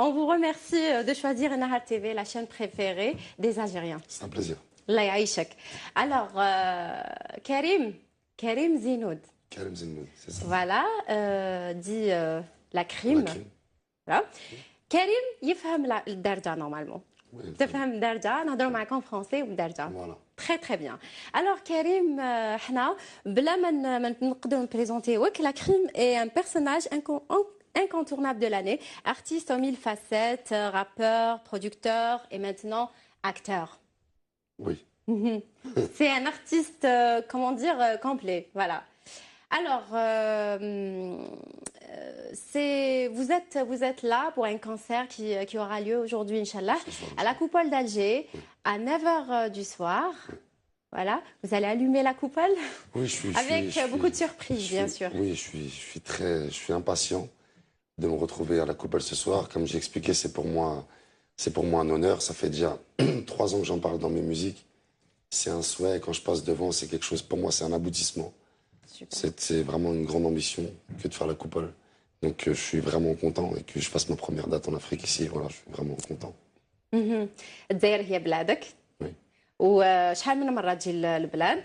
On vous remercie de choisir Nahar TV, la chaîne préférée des Algériens. C'est un plaisir. Allah yaïchak. Alors, Karim Zinoud. Karim Zinoud, c'est ça. Voilà, dit la crime. Voilà. Karim, il fait le darja normalement. Tu fais le darja, on a en français ou darja. Voilà. Très très bien. Alors Karim, بلا ما نقدروا présenter la crime est un personnage incontournable de l'année, artiste aux mille facettes, rappeur, producteur et maintenant acteur. Oui. C'est un artiste, comment dire, complet. Voilà. Alors, vous êtes là pour un concert qui aura lieu aujourd'hui, Inch'Allah, à la Coupole d'Alger, à 9 h du soir. Voilà, vous allez allumer la coupole. Oui, avec beaucoup de surprises, bien sûr. Oui, je suis impatient de me retrouver à la coupole ce soir. Comme j'ai expliqué, c'est pour moi un honneur. Ça fait déjà 3 ans que j'en parle dans mes musiques. C'est un souhait. Quand je passe devant, c'est quelque chose. Pour moi, c'est un aboutissement. C'est vraiment une grande ambition que de faire la coupole. Donc, je suis vraiment content et que je fasse ma première date en Afrique ici. Voilà, je suis vraiment content. الجزائر هي بلادك. Oui. وشحال من مرة تجي للبلاد؟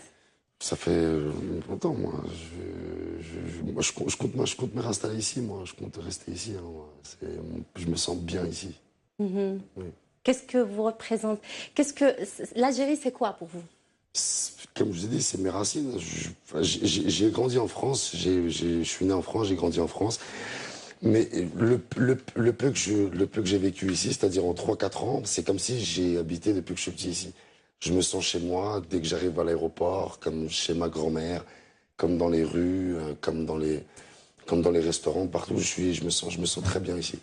Ça fait longtemps, moi. Je compte me réinstaller ici, moi. Je compte rester ici. Hein. Je me sens bien ici. Oui. Qu'est-ce que vous représente? L'Algérie, c'est quoi pour vous? Comme je vous ai dit, c'est mes racines. J'ai grandi en France. Je suis né en France, j'ai grandi en France. Mais le peu que j'ai vécu ici, c'est-à-dire en 3-4 ans, c'est comme si j'ai habité depuis que je suis petit ici. Je me sens chez moi dès que j'arrive à l'aéroport, comme chez ma grand-mère, comme dans les rues, comme dans les restaurants, partout où je me sens très bien ici.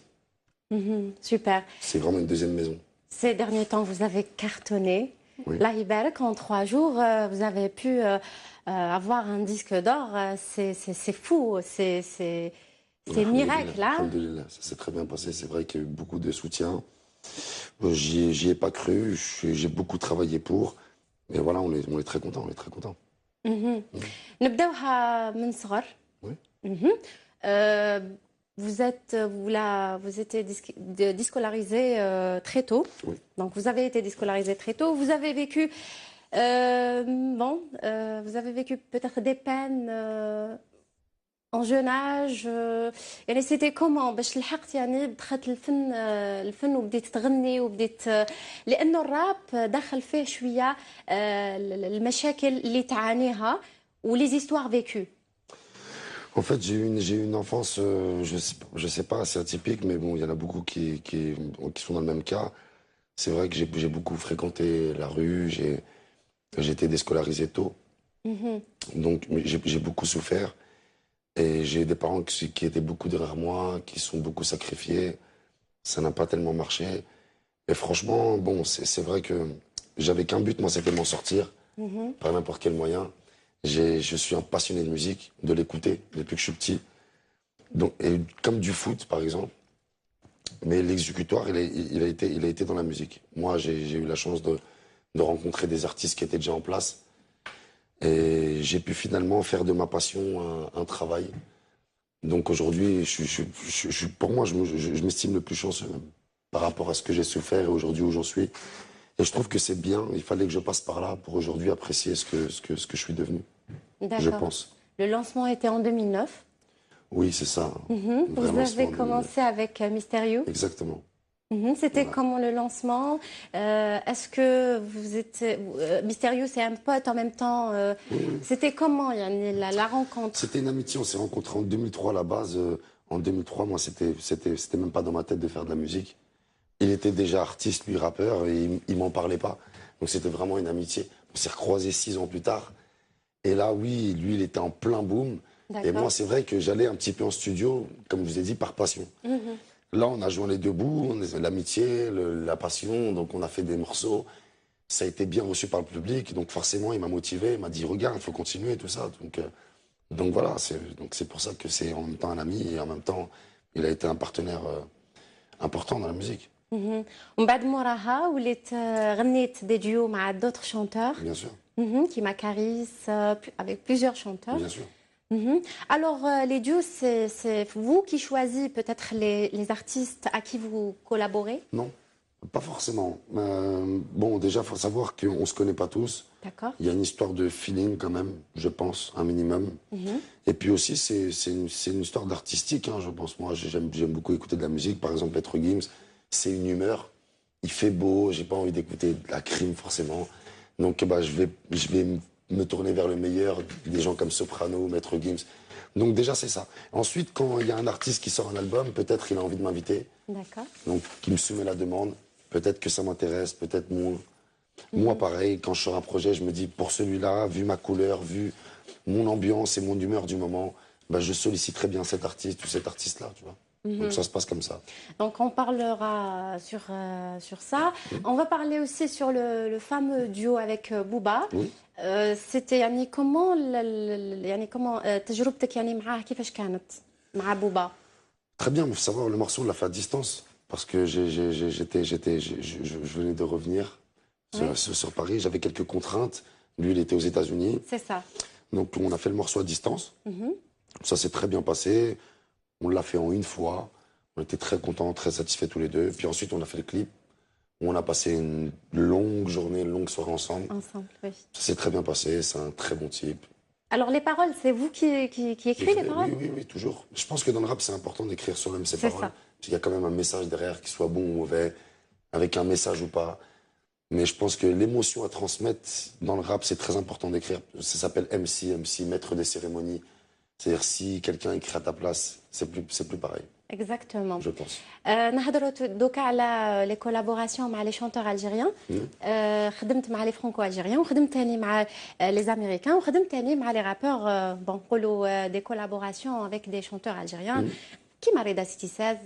Super. C'est vraiment une deuxième maison. Ces derniers temps, vous avez cartonné. Oui. Là, Iberek, en 3 jours, vous avez pu avoir un disque d'or. C'est fou, c'est miracle, là. Alhamdoulilah, ça s'est très bien passé. C'est vrai qu'il y a eu beaucoup de soutien. J'y ai pas cru. J'ai beaucoup travaillé pour. Mais voilà, on est très contents. On est très contents. نبداوها من صغر. Oui. Vous étiez déscolarisé très tôt. Oui. Donc vous avez été déscolarisé très tôt. Vous avez vécu, vous avez vécu peut-être des peines en jeune âge. يعني c'était comment باش لحقت يعني دخلت الفن وبديت تغني وبديت لأنه الراب دخل فيه شوية المشاكل اللي تعانيها ou les histoires vécues. En fait, j'ai eu une enfance, je sais pas, assez atypique, mais bon, il y en a beaucoup qui sont dans le même cas. C'est vrai que j'ai beaucoup fréquenté la rue, j'ai été déscolarisé tôt. Donc, j'ai beaucoup souffert. Et j'ai des parents qui étaient beaucoup derrière moi, qui sont beaucoup sacrifiés. Ça n'a pas tellement marché. Et franchement, bon, c'est vrai que j'avais qu'un but, moi, c'était m'en sortir, par n'importe quel moyen. Je suis un passionné de musique, de l'écouter depuis que je suis petit. Donc, et comme du foot, par exemple. Mais l'exécutoire, il a été dans la musique. Moi, j'ai eu la chance de rencontrer des artistes qui étaient déjà en place. Et j'ai pu finalement faire de ma passion un travail. Donc aujourd'hui, pour moi, je m'estime le plus chanceux même, par rapport à ce que j'ai souffert et aujourd'hui où j'en suis. Et je trouve que c'est bien, il fallait que je passe par là pour aujourd'hui apprécier ce que je suis devenu. Je pense. Le lancement était en 2009. Oui, c'est ça. Vous avez commencé avec Mystérieux. Exactement. C'était comment le lancement? Est-ce que vous êtes... Mystérieux, c'est un pote en même temps. C'était comment la rencontre? C'était une amitié, on s'est rencontrés en 2003 à la base. En 2003, moi, c'était même pas dans ma tête de faire de la musique. Il était déjà artiste, lui, rappeur, et il m'en parlait pas. Donc c'était vraiment une amitié. On s'est recroisés 6 ans plus tard. Et là, oui, lui, il était en plein boom. Et moi, c'est vrai que j'allais un petit peu en studio, comme je vous ai dit, par passion. Là, on a joint les deux bouts, l'amitié, la passion, donc on a fait des morceaux. Ça a été bien reçu par le public, donc forcément, il m'a motivé, il m'a dit, regarde, il faut continuer, tout ça. Donc voilà, c'est pour ça que c'est en même temps un ami et en même temps, il a été un partenaire important dans la musique. ومن بعد موراها وليت غنيت des duos مع d'autres chanteurs. Bien sûr. Qui m'a Caris, avec plusieurs chanteurs. Bien sûr. Mhm. Alors, les duos, c'est vous qui choisissez peut-être les artistes à qui vous collaborez? Non, pas forcément. Bon, déjà, il faut savoir qu'on ne se connaît pas tous. D'accord. Il y a une histoire de feeling quand même, je pense, un minimum. Mhm. Et puis aussi, c'est une histoire d'artistique, hein, je pense. Moi, j'aime beaucoup écouter de la musique. Par exemple, Maître Gims, c'est une humeur. Il fait beau, j'ai pas envie d'écouter de la crime forcément. Donc, bah, je vais me tourner vers le meilleur, des gens comme Soprano, Maître Gims. Donc déjà, c'est ça. Ensuite, quand il y a un artiste qui sort un album, peut-être il a envie de m'inviter. D'accord. Donc, qui me soumet la demande. Peut-être que ça m'intéresse, peut-être moins. Moi, pareil, quand je sors un projet, je me dis, pour celui-là, vu ma couleur, vu mon ambiance et mon humeur du moment, bah, je solliciterai bien cet artiste ou cet artiste-là, tu vois. Donc ça se passe comme ça. Donc, on parlera sur ça. On va parler aussi sur le fameux duo avec Booba. Oui. C'était يعني comment يعني comment تجربتك يعني معاه كيفاش كانت مع بوبا؟ Très bien, il faut savoir, le morceau, on l'a fait à distance. Parce que je venais de revenir Oui. sur Paris. J'avais quelques contraintes. Lui, il était aux États-Unis. C'est ça. Donc, on a fait le morceau à distance. Mhm. Ça s'est très bien passé. On l'a fait en une fois. On était très contents, très satisfaits tous les deux. Puis ensuite, on a fait le clip. On a passé une longue journée, une longue soirée ensemble. Ensemble, oui. Ça s'est très bien passé. C'est un très bon type. Alors, les paroles, c'est vous qui écrivez les paroles? Oui, oui, oui, toujours. Je pense que dans le rap, c'est important d'écrire soi-même ses C'est paroles. ça. Parce qu'il y a quand même un message derrière, qu'il soit bon ou mauvais, avec un message ou pas. Mais je pense que l'émotion à transmettre dans le rap, c'est très important d'écrire. Ça s'appelle MC, maître des cérémonies. C'est-à-dire, si quelqu'un écrit à ta place, c'est plus pareil, Exactement. je pense. نهضروا دوكا على لي كولابوراسيون مع لي شونتور الجيريان. خدمت مع لي فرانكو الجيريان وخدمت ثاني مع لي امريكان وخدمت ثاني مع لي رابور بون نقولوا دي كولابوراسيون افيك دي شونتور الجيريان كيما رضا سيتي ساز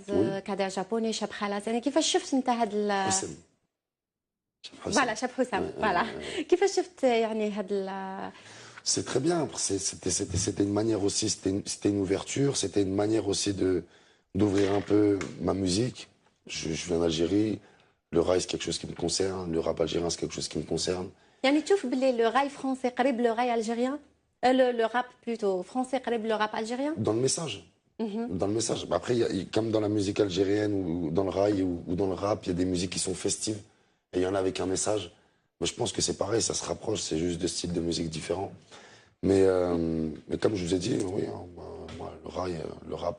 كادر جابوني شاب خلاص يعني كيفاش شفت انت هاد حسن. فوالا شاب حسام فوالا كيفاش شفت يعني هاد C'est très bien. C'était une manière aussi, c'était une ouverture, c'était une manière aussi d'ouvrir un peu ma musique. Je viens d'Algérie, le rail c'est quelque chose qui me concerne, le rap algérien c'est quelque chose qui me concerne. يعني تشوف باللي لو راي فرونسي قريب لو راي الجيريان لو راب بلوتو فرونسي قريب لو راب الجيريان Dans le message. Dans le message. Après, comme dans la musique algérienne ou dans le rail ou dans le rap, il y a des musiques qui sont festives et il y en a avec un message. Mais je pense que c'est pareil, ça se rapproche, c'est juste deux styles de musique différents. Mais comme je vous ai dit, oui, hein, moi, le rail, le rap,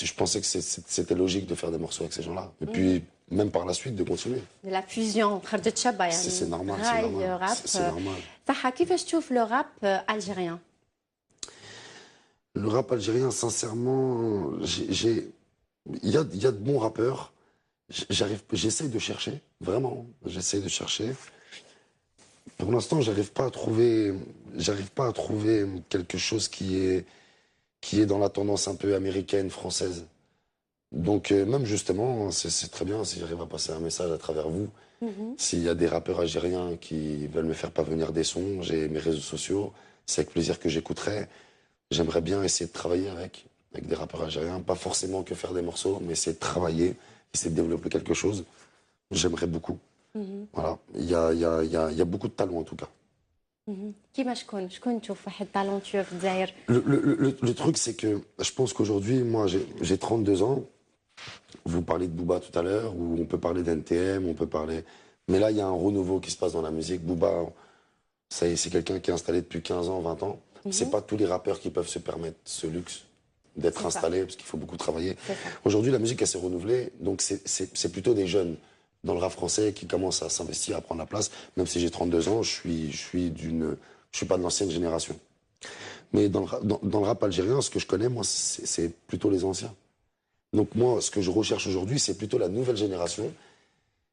je pensais que c'était logique de faire des morceaux avec ces gens-là. Et puis, même par la suite, de continuer. de la fusion خرجت شابه يعني C'est normal, c'est راي normal. راب C'est normal. صح كيفاش تشوف لو راب الجيريان؟ Le rap algérien, sincèrement, il y a de bons rappeurs. J'essaye de chercher, vraiment, j'essaye de chercher. Pour l'instant, j'arrive pas à trouver quelque chose qui est dans la tendance un peu américaine, française. Donc, même justement, c'est très bien si j'arrive à passer un message à travers vous. S'il y a des rappeurs algériens qui veulent me faire parvenir des sons, j'ai mes réseaux sociaux, c'est avec plaisir que j'écouterai. J'aimerais bien essayer de travailler avec des rappeurs algériens, pas forcément que faire des morceaux, mais essayer de travailler, essayer de développer quelque chose. J'aimerais beaucoup. Voilà, il y a beaucoup de talent en tout cas. كيما شكون تشوف واحد تالونتيو في الجزائر؟ Le truc, c'est que je pense qu'aujourd'hui, moi, j'ai 32 ans. Vous parlez de Booba tout à l'heure, ou on peut parler d'NTM, on peut parler... Mais là, il y a un renouveau qui se passe dans la musique. Booba, c'est quelqu'un qui est installé depuis 15 ans, 20 ans. C'est pas tous les rappeurs qui peuvent se permettre ce luxe d'être C'est ça. installés, parce qu'il faut beaucoup travailler. C'est ça. Aujourd'hui, la musique, elle s'est renouvelée, donc c'est plutôt des jeunes dans le rap français qui commencent à s'investir, à prendre la place. Même si j'ai 32 ans, je suis pas de l'ancienne génération. Mais dans le rap algérien, ce que je connais, moi, c'est plutôt les anciens. Donc moi, ce que je recherche aujourd'hui, c'est plutôt la nouvelle génération.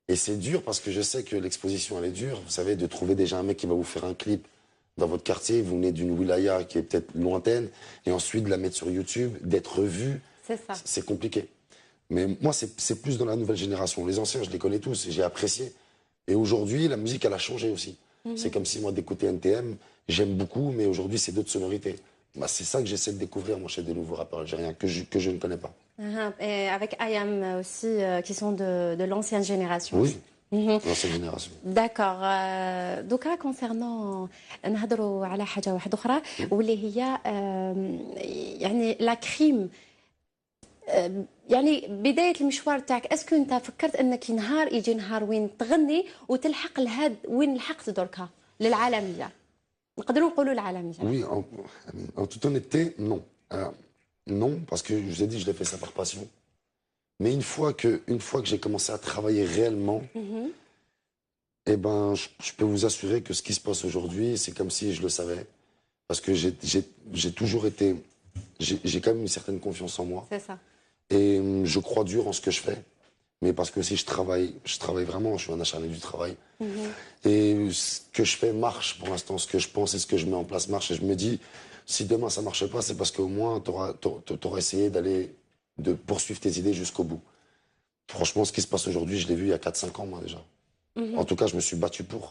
Et c'est dur parce que je sais que l'exposition, elle est dure. Vous savez, de trouver déjà un mec qui va vous faire un clip dans votre quartier, vous venez d'une wilaya qui est peut-être lointaine, et ensuite de la mettre sur YouTube, d'être vu, C'est ça. c'est compliqué. Mais moi, c'est plus dans la nouvelle génération. Les anciens, je les connais tous, j'ai apprécié. Et aujourd'hui, la musique, elle a changé aussi. C'est comme si moi, d'écouter NTM, j'aime beaucoup, mais aujourd'hui, c'est d'autres sonorités. Bah, c'est ça que j'essaie de découvrir, moi, chez des nouveaux rappeurs algériens que je ne connais pas. Et avec Ayam aussi, qui sont de l'ancienne génération. Oui, l'ancienne génération. داكوغ دوكا كونسيرنون نهضروا على حاجه واحده اخرى واللي هي يعني لا كريم يعني بدايه المشوار تاعك اسكو انت فكرت انك نهار يجي نهار وين تغني وتلحق لهاد وين لحقت دركا للعالميه نقدروا نقولوا العالميه Oui, en toute honnêteté, non. Non, parce que je vous ai dit, je l'ai fait ça par passion. Mais une fois que j'ai commencé à travailler réellement, eh ben, je peux vous assurer que ce qui se passe aujourd'hui, c'est comme si je le savais. Parce que j'ai toujours été... J'ai quand même une certaine confiance en moi. c'est ça Et je crois dur en ce que je fais. Mais parce que si je travaille vraiment, je suis un acharné du travail. Et ce que je fais marche pour l'instant, ce que je pense et ce que je mets en place marche. Et je me dis, si demain ça marche pas, c'est parce qu'au moins t'auras essayé de poursuivre tes idées jusqu'au bout. Franchement, ce qui se passe aujourd'hui, je l'ai vu il y a 4-5 ans, moi, déjà. En tout cas, je me suis battu pour.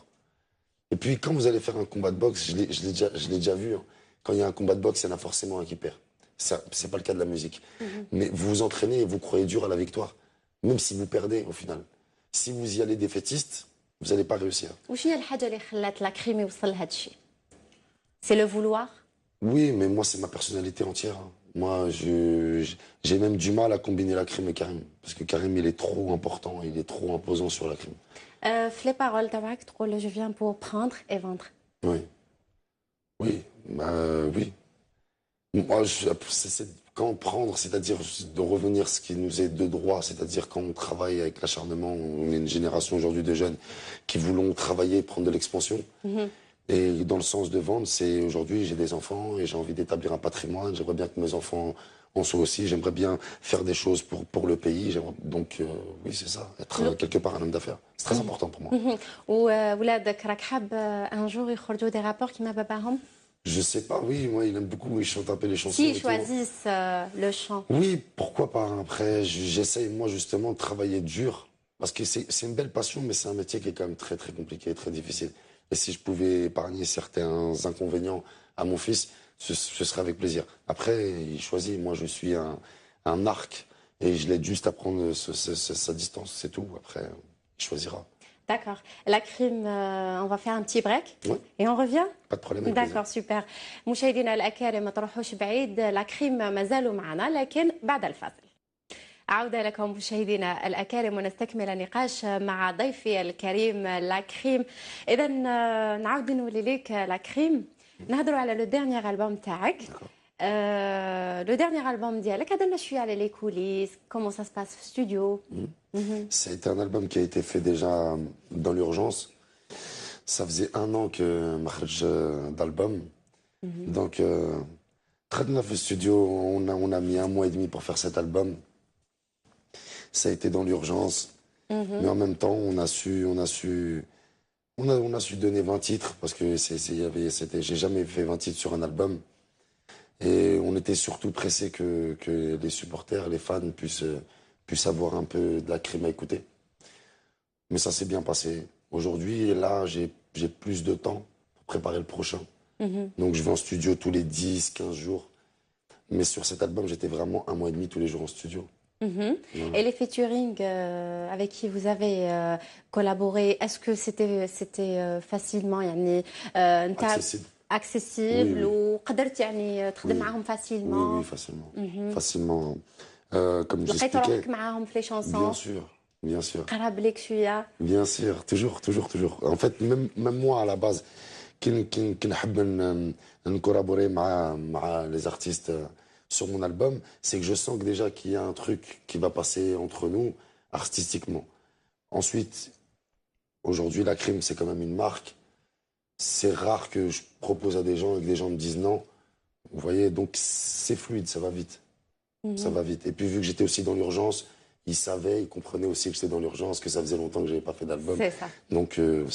Et puis, quand vous allez faire un combat de boxe, je l'ai déjà vu, hein. Quand il y a un combat de boxe, il y en a forcément un qui perd. C'est pas le cas de la musique. Mais vous vous entraînez et vous croyez dur à la victoire. Même si vous perdez, au final. Si vous y allez défaitiste, vous n'allez pas réussir. وشنو هي الحاجه اللي خلات لا كريم يوصل لهذا الشيء سي لو فولوار Oui, mais moi, c'est ma personnalité entière, hein. Moi, j'ai même du mal à combiner la crime et Karim. Parce que Karim, il est trop important, il est trop imposant sur la crime. في لي بارول تاعك تقول جو فيان بور بروندر اي فوندر Oui. Oui, oui. Moi, quand prendre, c'est-à-dire de revenir ce qui nous est de droit, c'est-à-dire quand on travaille avec l'acharnement, on est une génération aujourd'hui de jeunes qui voulons travailler, prendre de l'expansion. Et dans le sens de vendre, c'est aujourd'hui j'ai des enfants et j'ai envie d'établir un patrimoine. J'aimerais bien que mes enfants en soient aussi. J'aimerais bien faire des choses pour le pays. Donc oui, c'est ça, être quelque part un homme d'affaires. C'est très important pour moi. وولادك راك حاب ان جور يخرجوا دي رابور كيما باباهم Je sais pas, oui, moi il aime beaucoup, il chante un peu les chansons. s'ils et tout. choisissent le chant Oui, pourquoi pas. Après, j'essaye moi justement de travailler dur. Parce que c'est une belle passion, mais c'est un métier qui est quand même très très compliqué, très difficile. Et si je pouvais épargner certains inconvénients à mon fils, ce serait avec plaisir. Après, il choisit. Moi, je suis un arc et je l'aide juste à prendre sa distance, c'est tout. Après, il choisira. D'accord. La crime, on va faire un petit break Oui. et on revient. Pas de problème. Avec plaisir. D'accord, super. مشاهدينا الأكارم ما تروحوش بعيد لا كريم ما زالوا معنا لكن بعد الفاصل. عودة لكم مشاهدينا الأكارم ونستكمل النقاش مع ضيفي الكريم لا كريم. إذا نعاود نولي ليك لا كريم نهضروا على لو ديرنيير ألبوم تاعك. لو ديرنيير ألبوم ديالك هضرنا شوية على لي كوليس كومون سا سباس في ستوديو. C'est un album qui a été fait déjà dans l'urgence. Ça faisait 1 an que marche d'album. Donc, très neuf au studio, on a mis 1 mois et demi pour faire cet album. Ça a été dans l'urgence. Mais en même temps, on a su donner 20 titres parce que j'ai jamais fait 20 titres sur un album. Et on était surtout pressé que les supporters, les fans puissent avoir un peu de la crime à écouter. Mais ça s'est bien passé. Aujourd'hui, là, j'ai plus de temps pour préparer le prochain. Donc je vais en studio tous les 10-15 jours. Mais sur cet album, j'étais vraiment 1 mois et demi tous les jours en studio. Et les featuring avec qui vous avez collaboré, est-ce que c'était facilement يعني accessible وقدرت يعني تخدم معاهم facilement? Oui, facilement. Facilement. Comme لقيتوا j'expliquais. روحك معاهم في لي شونسون؟ Bien sûr. قرب لك شويه؟ Bien sûr, toujours. En fait, même moi, à la base, qui نحب collaborer مع les artistes sur mon album, c'est que je sens que déjà qu'il y a un truc qui va passer entre nous artistiquement. Ensuite, aujourd'hui, la crime, c'est quand même une marque. C'est rare que je propose à des gens et que des gens me disent non. Vous voyez, donc c'est fluide, ça va vite. Ça va vite. Et puis vu que j'étais aussi dans l'urgence, ils savaient, ils comprenaient aussi que j'étais dans l'urgence, que ça faisait longtemps que j'avais pas fait d'album. C'est ça. Donc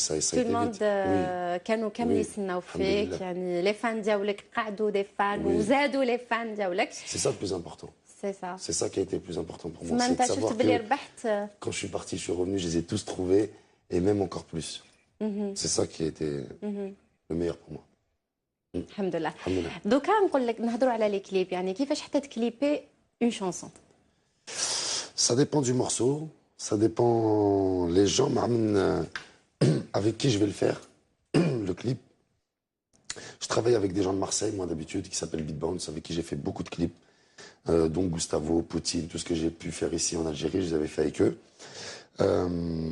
ça a Tout été le monde vite. Oui. كانوا كامل يسناو فيك يعني لي فان ديالك قعدوا دي فان وزادوا لي فان ديالك. C'est ça le plus important. C'est ça. C'est ça qui a été le plus important pour moi. ما C'est انت de شفت savoir بلي que ربحت. quand je suis parti, je suis revenu, je les ai tous trouvés et même encore plus. C'est ça qui a été le meilleur pour moi. الحمد لله. الحمد لله. دوكا نقول لك نهضروا على لي كليب يعني كيفاش حتى تكليبي اون شانسون؟ Ça dépend du morceau, Ça dépend. Les gens m'amènent avec qui je vais le faire, le clip. Je travaille avec des gens de Marseille, moi d'habitude, qui s'appellent Beatbounce, avec qui j'ai fait beaucoup de clips. Donc Gustavo, Poutine, tout ce que j'ai pu faire ici en Algérie, je les avais fait avec eux. Euh,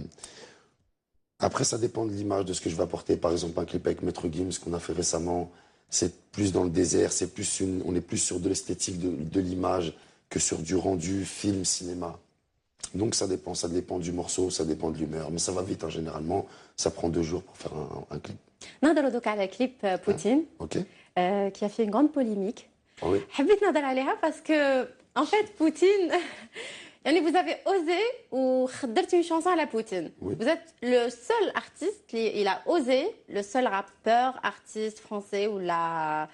Après, ça dépend de l'image, de ce que je vais apporter. Par exemple, un clip avec Maître Gims qu'on a fait récemment, c'est plus dans le désert, on est plus sur de l'esthétique de l'image que sur du rendu film, cinéma. Donc ça dépend du morceau, ça dépend de l'humeur. Mais ça va vite, hein, généralement. Ça prend 2 jours pour faire un clip. نهضروا دوك على كليب بوتين Ok? qui a fait une grande polémique. Ah oui. حبيت نهضر عليها parce que en fait Poutine يعني vous avez osé وخدرتي une chanson à la Poutine. Oui. Vous êtes le seul artiste qui il a osé, le seul rappeur, artiste français ou la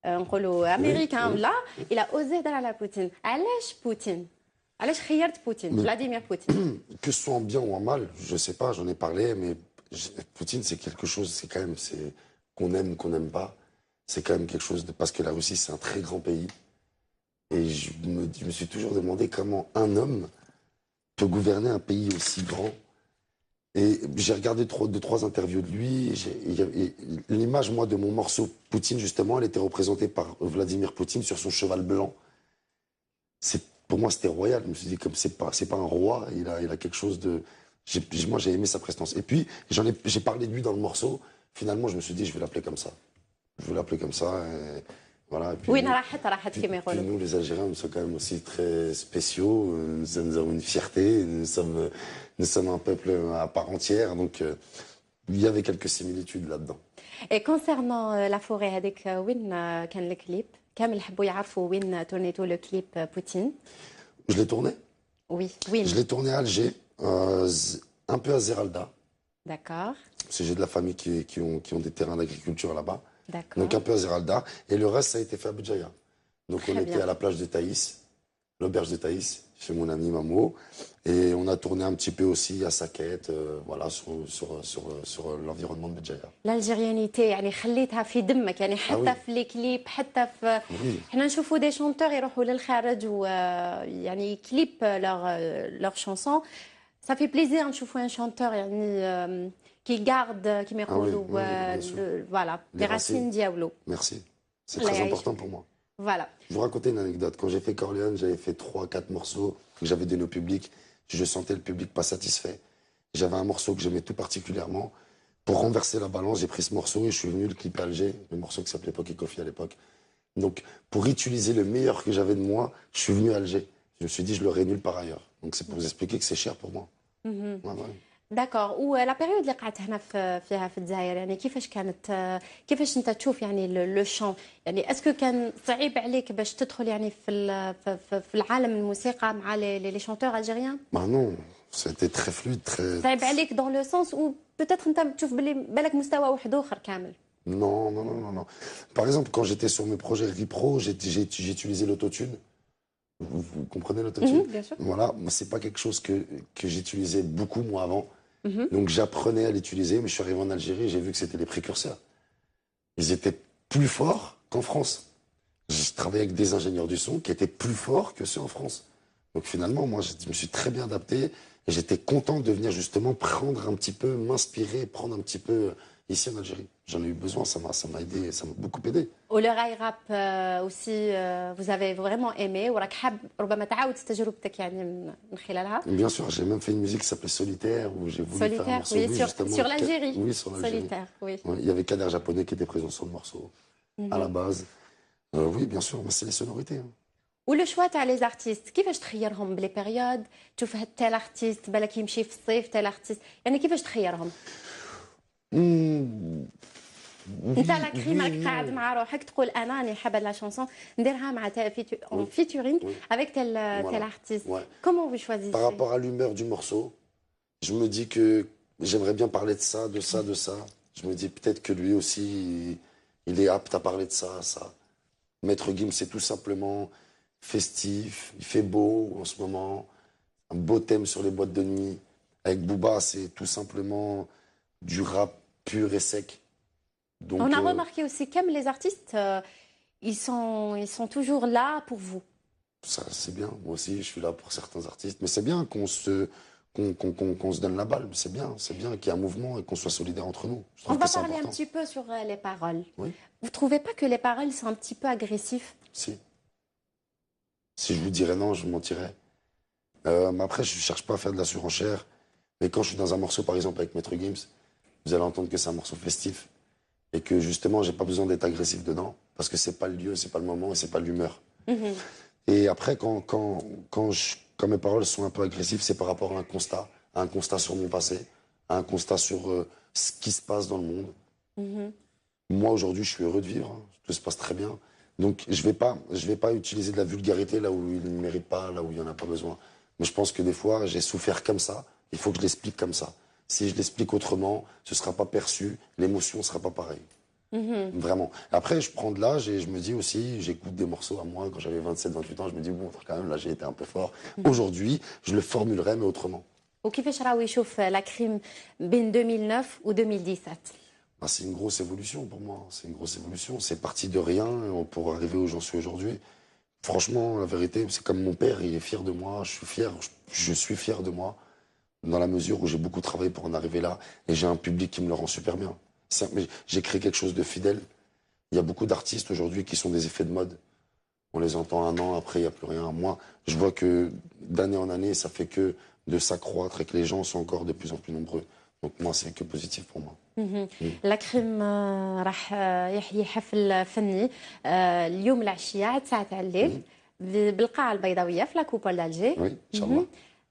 نقولوا américain oui. ولا il a osé يهضر على Poutine. علاش Poutine؟ علاش خيرت Poutine؟ Mais- Vladimir Poutine. Que ce soit en bien ou en mal, je sais pas, j'en ai parlé, mais Poutine, c'est quelque chose, c'est qu'on aime ou qu'on n'aime pas. C'est quand même quelque chose de, parce que la Russie, c'est un très grand pays. Et je me suis toujours demandé comment un homme peut gouverner un pays aussi grand. Et j'ai regardé 2, 3 interviews de lui. Et l'image, moi, de mon morceau Poutine, justement, elle était représentée par Vladimir Poutine sur son cheval blanc. Pour moi, c'était royal. Je me suis dit, comme c'est pas un roi, il a quelque chose de. Moi, j'ai aimé sa prestance. Et puis, j'ai parlé de lui dans le morceau. Finalement, je me suis dit, je vais l'appeler comme ça. Je vais l'appeler comme ça. Et voilà. Et puis, وين راحت راحت puis, كما puis يقولوا. nous, les Algériens, nous sommes quand même aussi très spéciaux. Nous avons une fierté. Nous sommes un peuple à part entière. Donc, il y avait quelques similitudes là-dedans. Et concernant la forêt هذيك وين كان الكليب؟ كامل حبوا يعرفوا وين تورنيتو لو كليب بوتين. Je l'ai tourné. Oui, وين؟ Je l'ai tourné à Alger, un peu à Zeralda. D'accord, Parce que j'ai de la famille qui ont des terrains d'agriculture là-bas. d'accord. Donc un peu à Zeralda. Et le reste, ça a été fait à Béjaïa. Donc Très on était bien. à la plage de Thaïs, l'auberge de Thaïs, chez mon ami Mamo. Et on a tourné un petit peu aussi à Saket, voilà, sur l'environnement de Béjaïa. الالجيريانيتي يعني خليتها في دمك يعني حتى oui. في الكليب حتى في Oui. حنا نشوفوا دي شونتور يروحوا للخارج ويعني كليب لور شانسون ça fait plaisir نشوفوا ان شونتور يعني qui garde كيما يقولوا oui, bien sûr. voilà Les les racines ديالو. Merci. C'est Allah très yaïch. important pour moi. Voilà. Je vous raconter une anecdote. Quand j'ai fait Corleone, j'avais fait 3, 4 morceaux que j'avais donnés au public. Je sentais le public pas satisfait. J'avais un morceau que j'aimais tout particulièrement. Pour renverser la balance, j'ai pris ce morceau et je suis venu le clip à Alger, le morceau qui s'appelait Poké Coffee à l'époque. Donc, pour utiliser le meilleur que j'avais de moi, je suis venu à Alger. Je me suis dit, je l'aurais nulle part ailleurs. Donc, c'est pour vous expliquer que c'est cher pour moi. Ouais, ouais. داكور ولا بيريود اللي قعدت هنا فيها في الجزائر يعني كيفاش انت تشوف يعني لو شون يعني اسكو كان صعيب عليك باش تدخل يعني في العالم الموسيقى مع لي شونتور الجيريان Bah non, c'était très fluide, très... صعيب عليك دون لو سونس و بوتيتر انت تشوف باللي بالك مستوى واحد اخر كامل. Non, non, non, non, non. Par exemple, quand j'étais sur mes projets Ripro, j'ai utilisé l'autotune. Vous comprenez l'autotune? Bien sûr. Voilà, moi, c'est pas quelque chose que j'utilisais beaucoup, moi, avant. Donc, j'apprenais à l'utiliser, mais je suis arrivé en Algérie, j'ai vu que c'était les précurseurs. Ils étaient plus forts qu'en France. Je travaillais avec des ingénieurs du son qui étaient plus forts que ceux en France. Donc, finalement, moi, je me suis très bien adapté et j'étais content de venir justement prendre un petit peu, m'inspirer, prendre un petit peu ici en Algérie. J'en ai eu besoin, ça m'a aidé, ça m'a beaucoup aidé. ولو راي راب aussi vous avez vraiment aimé وراك حاب ربما تعاود تجربتك يعني من خلالها. Bien sûr, j'ai même fait une musique qui s'appelait Solitaire, où j'ai voulu faire un Solitaire, morceau. oui, Oui, sur justement, l'Algérie. Oui, sur l'Algérie. Solitaire, oui. Ouais, il y avait Kader japonais qui était présent sur le morceau, à la base. Oui, bien sûr, mais c'est les sonorités. Hein. ولو شوا تاع لي زارتيست كيفاش تخيرهم بلي بيريود تشوف هاد تال ارتيست بالك يمشي في الصيف تال ارتيست يعني كيفاش تخيرهم انت لا كريم راك قاعد مع روحك تقول انا راني حابه لا شانسون نديرها مع اون فيتورينغ افيك تال ارتيست كومون vous choisissez Par rapport à l'humeur du morceau, je me dis que j'aimerais bien parler de ça, de ça, de ça. Je me dis peut-être que lui aussi, il est apte à parler de ça, ça. Maître Gims, c'est tout simplement festif, il fait beau en ce moment, un beau thème sur les boîtes de nuit. Avec Booba, c'est tout simplement du rap pur et sec. Donc, on a remarqué aussi comme les artistes ils sont toujours là pour vous. Ça, c'est bien. Moi aussi, je suis là pour certains artistes. Mais c'est bien qu'on se donne la balle. C'est bien qu'il y ait un mouvement et qu'on soit solidaires entre nous. Je On trouve va que c'est parler un important. petit peu sur les paroles. Oui. Vous ne trouvez pas que les paroles sont un petit peu agressives? Si. Si je vous dirais non, je vous mentirais. Mais après, je ne cherche pas à faire de la surenchère. Mais quand je suis dans un morceau, par exemple, avec Maître Gims, vous allez entendre que c'est un morceau festif. Et que justement, j'ai pas besoin d'être agressif dedans. Parce que c'est pas le lieu, c'est pas le moment et c'est pas l'humeur. Et après, quand mes paroles sont un peu agressives, c'est par rapport à un constat sur mon passé, à un constat sur ce qui se passe dans le monde. Moi, aujourd'hui, je suis heureux de vivre. Hein. Tout se passe très bien. Donc, je vais pas utiliser de la vulgarité là où il ne mérite pas, là où il n'y en a pas besoin. Mais je pense que des fois, j'ai souffert comme ça. Il faut que je l'explique comme ça. Si je l'explique autrement, ce ne sera pas perçu. L'émotion ne sera pas pareille. Vraiment. Après, je prends de l'âge et je me dis aussi, j'écoute des morceaux à moi quand j'avais 27, 28 ans. Je me dis, bon, quand même, là, j'ai été un peu fort. Aujourd'hui, je le formulerai, mais autrement. وكيفاش راهو يشوف لا كريم بين 2009 و 2017 Bah, c'est une grosse évolution pour moi. C'est une grosse évolution. C'est parti de rien pour arriver où j'en suis aujourd'hui. Franchement, la vérité, c'est comme mon père, il est fier de moi. Je suis fier de moi dans la mesure où j'ai beaucoup travaillé pour en arriver là. Et j'ai un public qui me le rend super bien. J'ai créé quelque chose de fidèle. Il y a beaucoup d'artistes aujourd'hui qui sont des effets de mode. On les entend un an, après, il n'y a plus rien. Moi, je vois que d'année en année, ça fait que de s'accroître et que les gens sont encore de plus en plus nombreux. Donc moi, c'est que positif pour moi. لا كريم راح يحيي حفل فني اليوم العشية على 9 تاع الليل بالقاعة البيضاوية في لا كوبول d'Alger. Oui, Inch'Allah.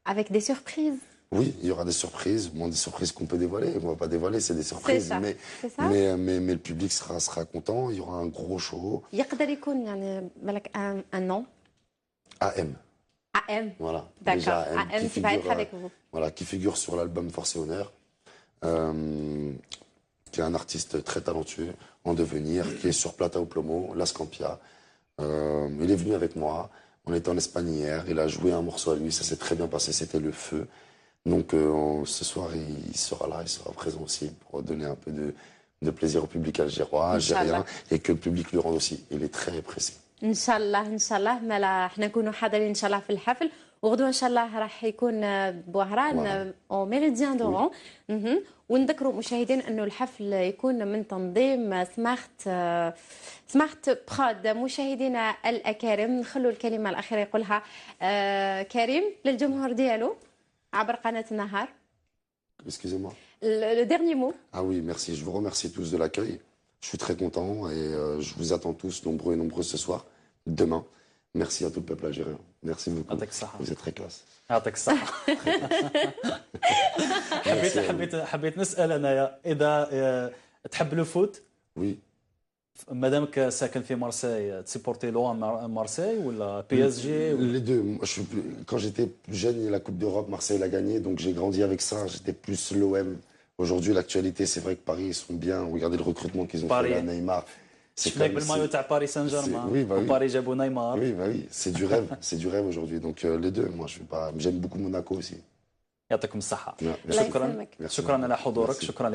Avec des surprises. Oui, il y aura des surprises. Bon, des surprises qu'on peut dévoiler. On ne va pas dévoiler, c'est des surprises. ça, Mais, c'est ça. mais le public sera content. Il y aura un gros show. يقدر يكون يعني بالك un nom. AM. AM. Voilà. D'accord. Déjà AM qui va être avec vous. Voilà, qui figure sur l'album Force et Honneur. Qui est un artiste très talentueux en devenir, qui est sur Plata au Plomo, La Scampia. Il est venu avec moi. On était en Espagne hier. Il a joué un morceau à lui. Ça s'est très bien passé. C'était le feu. Donc ce soir, il sera là. Il sera présent aussi pour donner un peu de plaisir au public algérien et que le public lui rende aussi. Il est très pressé. ان شاء الله ان شاء الله مالا حنا نكونوا حاضرين ان شاء الله في الحفل وغدوه ان شاء الله راح يكون بوهران او ميريديان دورون ونذكروا مشاهدين انه الحفل يكون من تنظيم سماحت براد. مشاهدينا الاكارم نخلوا الكلمه الاخيره يقولها كريم للجمهور ديالو عبر قناه النهار. Excusez-moi. Le dernier mot. Ah oui, merci. Je vous remercie tous de l'accueil. Je suis très content et je vous attends tous nombreux et nombreuses ce soir, demain. Merci à tout le peuple algérien. Merci beaucoup. Vous êtes très classe. يعطيك الصحة. حبيت نسأل أنا إذا تحب لو فوت؟ Oui. مادامك ساكن في مارسيل تسيبورتي لو مارسيل ولا بي اس جي؟ Les deux. Moi, quand j'étais jeune, il y a la Coupe d'Europe, Marseille l'a gagné, donc j'ai grandi avec ça. J'étais plus l'OM. Aujourd'hui, l'actualité, c'est vrai que Paris, ils sont bien. Regardez le recrutement qu'ils ont fait à Neymar. شفناك بالمايو تاع باريس سان جيرمان وباري جابوا نيمار. Oui, bah oui, c'est du rêve, c'est du rêve aujourd'hui. Donc les deux, moi, je suis pas. J'aime beaucoup Monaco aussi. يعطيكم الصحة. Merci. شكرا على حضورك. شكرا